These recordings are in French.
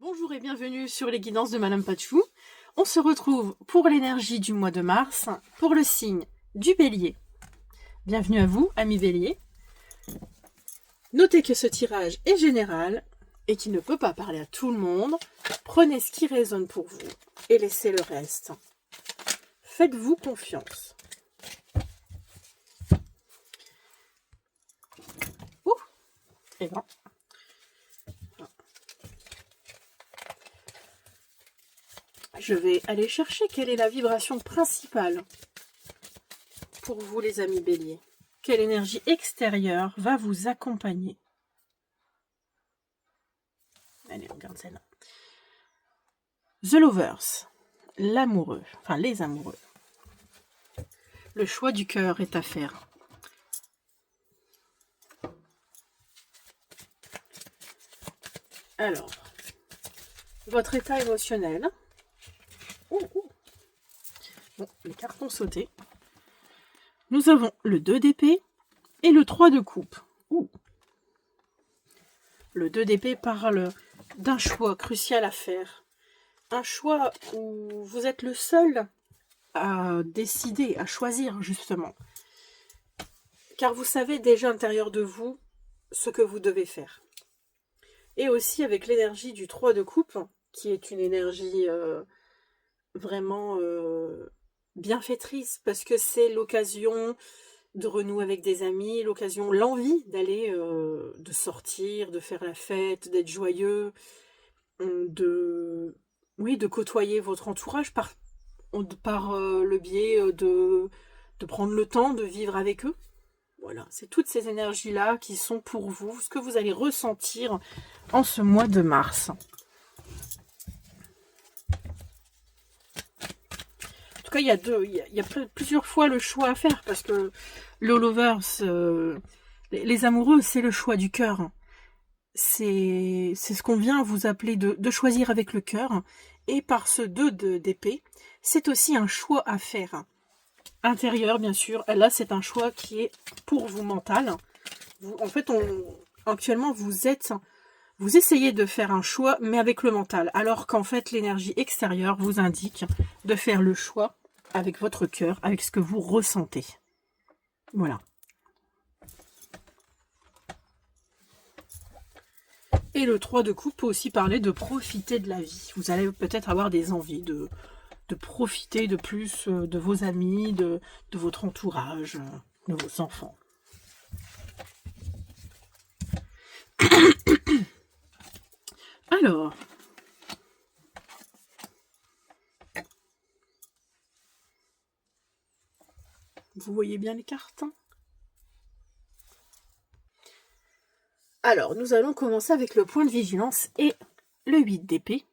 Bonjour et bienvenue sur les guidances de Madame Pachou. On se retrouve pour l'énergie du mois de mars, pour le signe du Bélier. Bienvenue à vous, amis Bélier. Notez que ce tirage est général et qu'il ne peut pas parler à tout le monde. Prenez ce qui résonne pour vous et laissez le reste. Faites-vous confiance. Ouh, et bon. Je vais aller chercher quelle est la vibration principale pour vous les amis Bélier. Quelle énergie extérieure va vous accompagner? Allez, on regarde celle-là. The Lovers, l'amoureux, enfin les amoureux. Le choix du cœur est à faire. Alors, votre état émotionnel. Bon, les cartes ont sauté. Nous avons le 2 d'épée et le 3 de coupe. Le 2 d'épée parle d'un choix crucial à faire. Un choix où vous êtes le seul à décider, à choisir justement. Car vous savez déjà à l'intérieur de vous ce que vous devez faire. Et aussi avec l'énergie du 3 de coupe, qui est une énergie vraiment bienfaitrice, parce que c'est l'occasion de renouer avec des amis, l'occasion, l'envie d'aller, de sortir, de faire la fête, d'être joyeux, de côtoyer votre entourage par le biais de prendre le temps de vivre avec eux. Voilà, c'est toutes ces énergies-là qui sont pour vous, ce que vous allez ressentir en ce mois de mars. En tout cas, il y a plusieurs fois le choix à faire, parce que le lovers, les amoureux, c'est le choix du cœur. C'est ce qu'on vient vous appeler de choisir avec le cœur. Et par ce 2 d'épée, c'est aussi un choix à faire. Intérieur, bien sûr. Là, c'est un choix qui est pour vous mental. En fait, actuellement, vous essayez de faire un choix, mais avec le mental. Alors qu'en fait, l'énergie extérieure vous indique de faire le choix avec votre cœur, avec ce que vous ressentez. Voilà. Et le 3 de coupe peut aussi parler de profiter de la vie. Vous allez peut-être avoir des envies de profiter de plus de vos amis, de votre entourage, de vos enfants. Alors, vous voyez bien les cartes? Alors, nous allons commencer avec le point de vigilance et le 8 d'épée.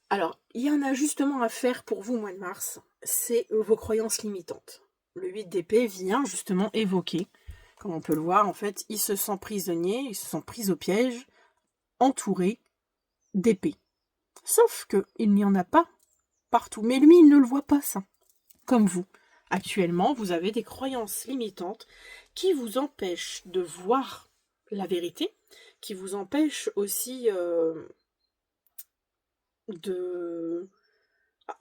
Alors, il y a un ajustement à faire pour vous, mois de mars, c'est vos croyances limitantes. Le 8 d'épée vient justement évoquer, comme on peut le voir, en fait, il se sent prisonnier, il se sent pris au piège, entouré d'épées. Sauf qu'il n'y en a pas partout. Mais lui, il ne le voit pas, ça. Comme vous. Actuellement, vous avez des croyances limitantes qui vous empêchent de voir la vérité, qui vous empêchent aussi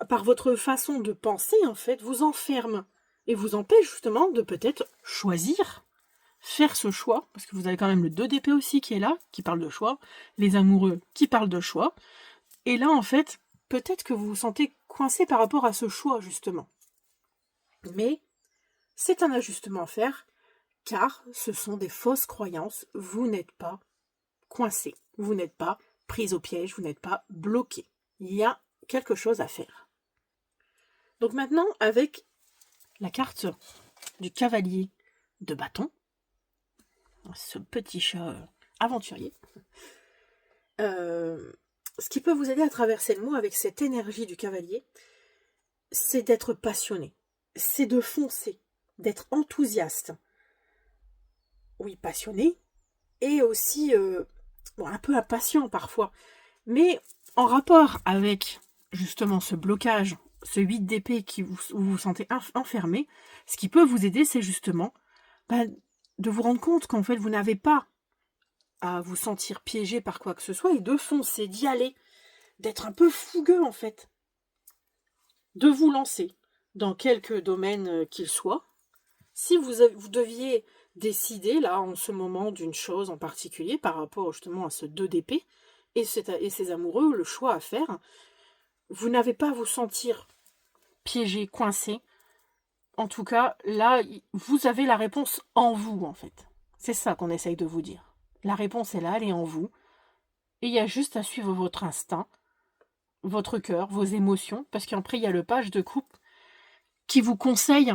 par votre façon de penser, en fait, vous enferme et vous empêche justement de peut-être choisir, faire ce choix, parce que vous avez quand même le 2 d'épée aussi qui est là, qui parle de choix, les amoureux qui parlent de choix, et là, en fait, peut-être que vous vous sentez coincé par rapport à ce choix, justement. Mais c'est un ajustement à faire, car ce sont des fausses croyances, vous n'êtes pas coincé, vous n'êtes pas pris au piège, vous n'êtes pas bloqué. Il y a quelque chose à faire. Donc maintenant, avec la carte du cavalier de bâton, ce petit chat aventurier, ce qui peut vous aider à traverser le mois avec cette énergie du cavalier, c'est d'être passionné, c'est de foncer, d'être enthousiaste. Oui, passionné, et aussi un peu impatient parfois, mais en rapport avec justement ce blocage, ce 8 d'épée où vous vous sentez enfermé, ce qui peut vous aider, c'est justement de vous rendre compte qu'en fait, vous n'avez pas à vous sentir piégé par quoi que ce soit et de foncer, d'y aller, d'être un peu fougueux en fait, de vous lancer dans quelque domaine qu'il soit. Si vous deviez décider là en ce moment d'une chose en particulier par rapport justement à ce 2 d'épée et ces amoureux, le choix à faire, vous n'avez pas à vous sentir piégé, coincé. En tout cas, là, vous avez la réponse en vous, en fait. C'est ça qu'on essaye de vous dire. La réponse est là, elle est en vous. Et il y a juste à suivre votre instinct, votre cœur, vos émotions, parce qu'après, il y a le page de coupe qui vous conseille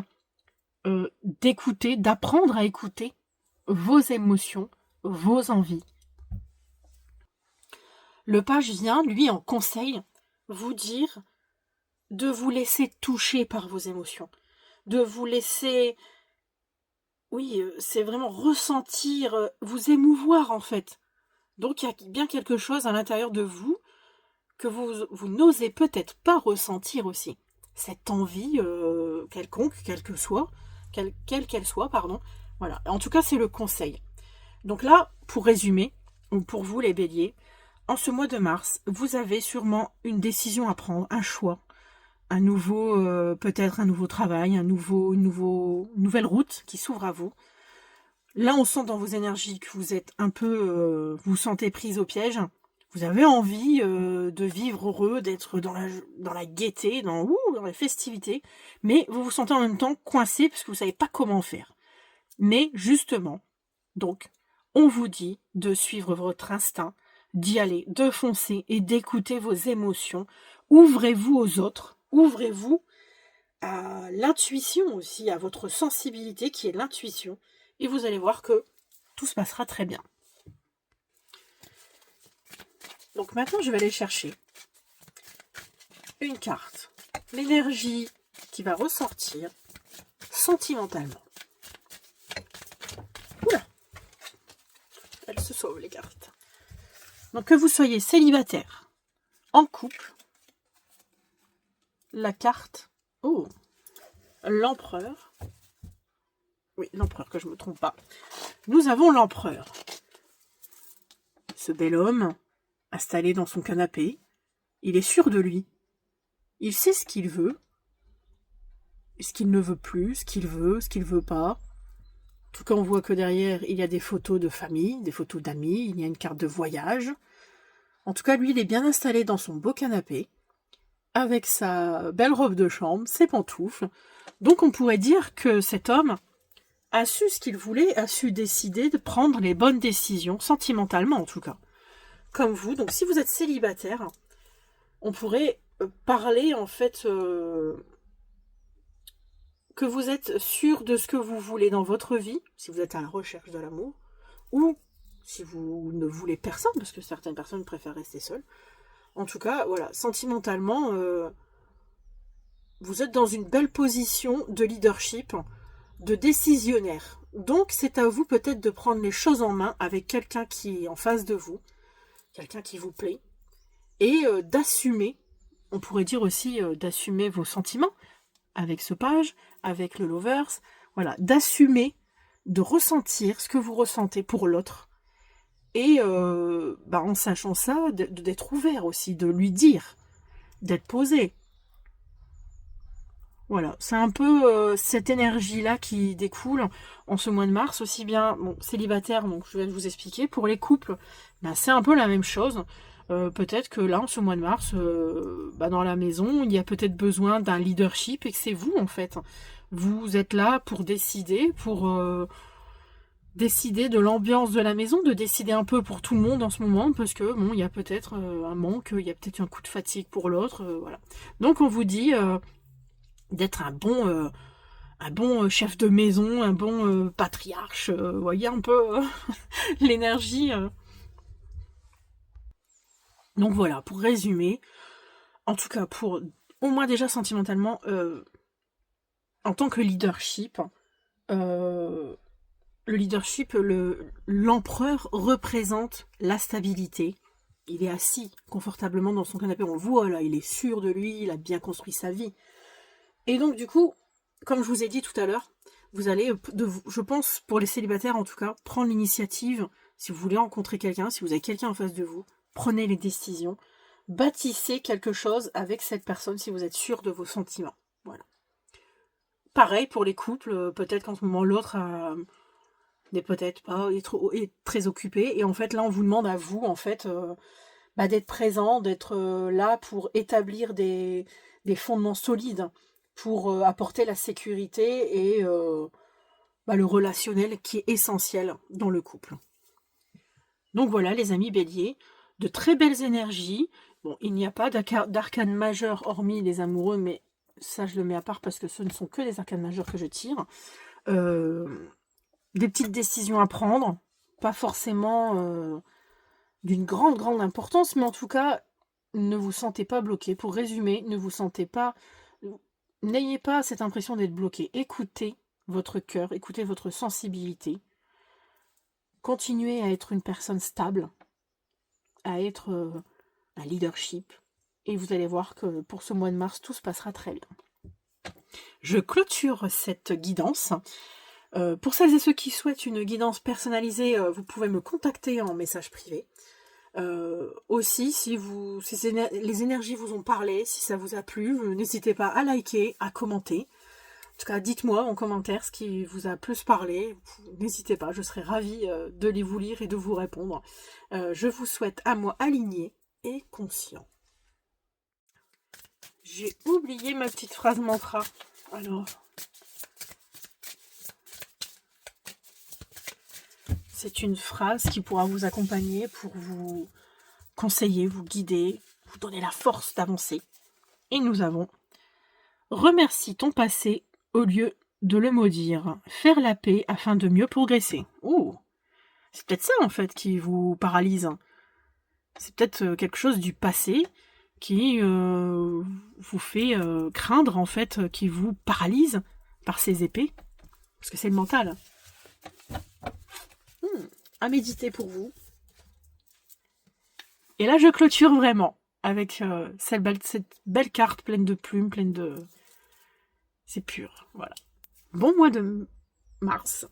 d'écouter, d'apprendre à écouter vos émotions, vos envies. Le page vient, lui, en conseil, vous dire de vous laisser toucher par vos émotions, de vous laisser, oui, c'est vraiment ressentir, vous émouvoir en fait. Donc il y a bien quelque chose à l'intérieur de vous que vous n'osez peut-être pas ressentir aussi. Cette envie quelconque, quelle qu'elle soit, pardon. Voilà. En tout cas, c'est le conseil. Donc là, pour résumer, pour vous les béliers, en ce mois de mars, vous avez sûrement une décision à prendre, un choix, un nouveau, peut-être un nouveau travail, une nouvelle route qui s'ouvre à vous. Là, on sent dans vos énergies que vous êtes un peu, vous sentez prise au piège. Vous avez envie de vivre heureux, d'être dans la gaieté, dans les festivités, mais vous vous sentez en même temps coincé parce que vous ne savez pas comment faire. Mais justement, donc, on vous dit de suivre votre instinct, d'y aller, de foncer et d'écouter vos émotions. Ouvrez-vous aux autres, ouvrez-vous à l'intuition aussi, à votre sensibilité qui est l'intuition, et vous allez voir que tout se passera très bien. Donc maintenant, je vais aller chercher une carte, l'énergie qui va ressortir sentimentalement. Oula, elles se sauvent les cartes. Donc que vous soyez célibataire, en couple, la carte, l'empereur, oui, l'empereur, que je ne me trompe pas. Nous avons l'empereur. Ce bel homme, installé dans son canapé, il est sûr de lui. Il sait ce qu'il veut, ce qu'il ne veut plus, ce qu'il veut pas. En tout cas, on voit que derrière, il y a des photos de famille, des photos d'amis, il y a une carte de voyage. En tout cas, lui, il est bien installé dans son beau canapé, avec sa belle robe de chambre, ses pantoufles. Donc, on pourrait dire que cet homme a su ce qu'il voulait, a su décider de prendre les bonnes décisions, sentimentalement en tout cas. Comme vous, donc si vous êtes célibataire, on pourrait parler en fait que vous êtes sûr de ce que vous voulez dans votre vie, si vous êtes à la recherche de l'amour, ou si vous ne voulez personne, parce que certaines personnes préfèrent rester seules. En tout cas, voilà, sentimentalement, vous êtes dans une belle position de leadership, de décisionnaire. Donc, c'est à vous peut-être de prendre les choses en main avec quelqu'un qui est en face de vous, quelqu'un qui vous plaît, et d'assumer, on pourrait dire aussi d'assumer vos sentiments, avec ce page, avec le lovers, voilà, d'assumer, de ressentir ce que vous ressentez pour l'autre, et en sachant ça, d'être ouvert aussi, de lui dire, d'être posé. Voilà, c'est un peu cette énergie-là qui découle en ce mois de mars, aussi bien célibataire, donc je viens de vous expliquer. Pour les couples, c'est un peu la même chose. Peut-être que là, en ce mois de mars, dans la maison, il y a peut-être besoin d'un leadership et que c'est vous, en fait. Vous êtes là pour décider, décider de l'ambiance de la maison, de décider un peu pour tout le monde en ce moment, parce que, il y a peut-être un manque, il y a peut-être un coup de fatigue pour l'autre, voilà. Donc, on vous dit d'être un bon chef de maison, un bon patriarche, vous voyez un peu l'énergie. Donc voilà, pour résumer, en tout cas pour au moins déjà sentimentalement, en tant que leadership, le leadership, l'empereur représente la stabilité. Il est assis confortablement dans son canapé, on le voit là, il est sûr de lui, il a bien construit sa vie. Et donc du coup, comme je vous ai dit tout à l'heure, vous allez, je pense pour les célibataires en tout cas, prendre l'initiative, si vous voulez rencontrer quelqu'un, si vous avez quelqu'un en face de vous, prenez les décisions. Bâtissez quelque chose avec cette personne si vous êtes sûr de vos sentiments. Voilà. Pareil pour les couples, peut-être qu'en ce moment l'autre n'est peut-être pas est très occupé. Et en fait là on vous demande à vous en fait d'être présent, d'être là pour établir des fondements solides, pour apporter la sécurité et le relationnel qui est essentiel dans le couple. Donc voilà les amis béliers, de très belles énergies. Bon, il n'y a pas d'arcane majeur hormis les amoureux, mais ça je le mets à part parce que ce ne sont que des arcanes majeures que je tire. Des petites décisions à prendre, pas forcément d'une grande importance, mais en tout cas, ne vous sentez pas bloqué. Pour résumer, n'ayez pas cette impression d'être bloqué. Écoutez votre cœur, écoutez votre sensibilité. Continuez à être une personne stable, à être un leadership. Et vous allez voir que pour ce mois de mars, tout se passera très bien. Je clôture cette guidance. Pour celles et ceux qui souhaitent une guidance personnalisée, vous pouvez me contacter en message privé. Aussi, si les énergies vous ont parlé, si ça vous a plu, n'hésitez pas à liker, à commenter. En tout cas, dites-moi en commentaire ce qui vous a plus parlé. N'hésitez pas, je serai ravie de vous lire et de vous répondre. Je vous souhaite un mois aligné et conscient. J'ai oublié ma petite phrase mantra. Alors, c'est une phrase qui pourra vous accompagner pour vous conseiller, vous guider, vous donner la force d'avancer. Et nous avons « Remercie ton passé au lieu de le maudire. Faire la paix afin de mieux progresser. » Oh, c'est peut-être ça en fait qui vous paralyse. C'est peut-être quelque chose du passé qui vous fait craindre en fait, qui vous paralyse par ces épées. Parce que c'est le mental. À méditer pour vous. Et là, je clôture vraiment avec cette belle carte pleine de plumes, pleine de... C'est pur, voilà. Bon mois de mars.